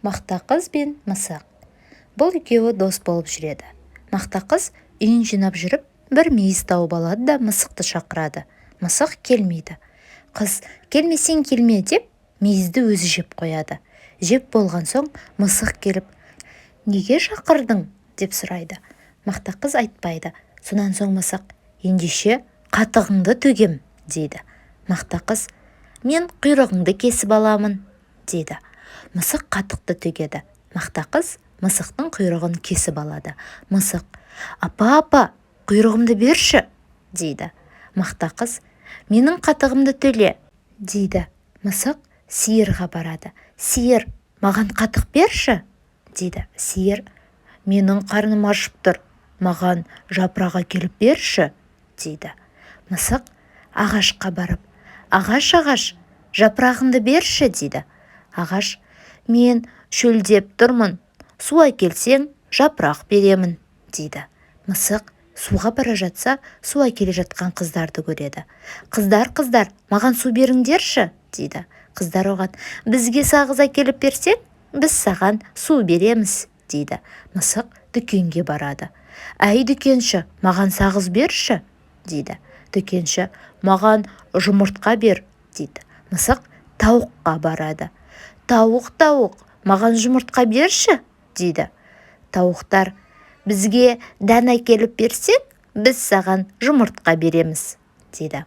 Мақтақыз бен мысық. Бұл екеуі дос болып жүреді. Мақтақыз үйін жинап жүріп, бір мейіз тауып алады да мысықты шақырады. Мысық келмейді. Қыз келмесең келме деп мейізді өзі жеп қояды. Жеп болған соң мысық келіп, неге шақырдың деп сұрайды. Мақтақыз айтпайды. Сонан соң мысық, ендеше қатығыңды төгем дейді. Мақтақыз, мен құйрығыңды кесіп аламын дейді. Мысық қатықты төгеді. Мақтақыз мысықтың құйрығын кесіп алады. Мысық, апа, құйрығымды берші дейді. Мақтақыз, менің қатығымды төле дейді. Мысық сиырға барады. Сиыр, маған қатық берші дейді. Сиыр, менің қарным ашып тұр, маған жапырақ әкеліп берші дейді. Мысық ағашқа барып, ағаш, жапырағыңды берші дейді. Ағаш, мен шөлдеп тұрмын, су әкелсең жапырақ беремін дейді. Мысық суға бара жатса, су әкеле жатқан қыздарды көреді. Қыздар, маған су беріңдерші дейді. Қыздар оған, бізге сағыз әкеліп берсең, біз саған су береміз дейді. Мысық дүкенге барады. Әй дүкенші, маған сағыз берші дейді. Дүкенші, маған жұмыртқа бер дейді. Мысық тауыққа барады. Тауық, маған жұмыртқа берші дейді. Тауықтар, бізге дән әкеліп берсең, біз саған жұмыртқа береміз дейді.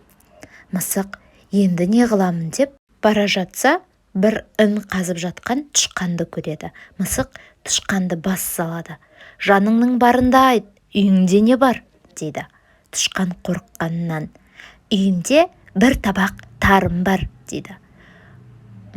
Мысық енді не қыламын деп бара жатса, бір үн қазып жатқан тышқанды көреді. Мысық тышқанды бас салады. Жаныңның барында айт, үйіңде не бар дейді. Тышқан қорыққанынан, үйімде бір табақ тарым бар дейді.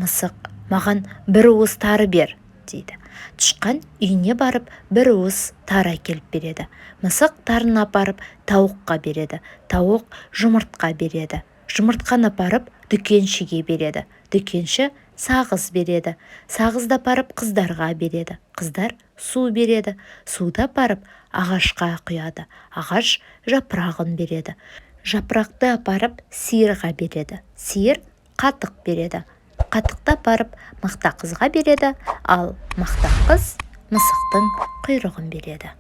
Мысық, маған бір уыс тары бер дейді. Тышқан үйіне барып, бір уыс тары әкеліп береді. Мысық тарын апарып тауыққа береді. Тауық жұмыртқа береді. Жұмыртқаны апарып дүкеншіге береді. Дүкенші сағыз береді. Сағызды апарып қыздарға береді. Қыздар су береді. Суды апарып ағашқа құяды. Ағаш жапырағын береді. Жапырақты апарып сиырға береді. Сиыр қатық береді. Қатықты апарып мақтақызға береді, ал мақтақыз мысықтың құйрығын береді.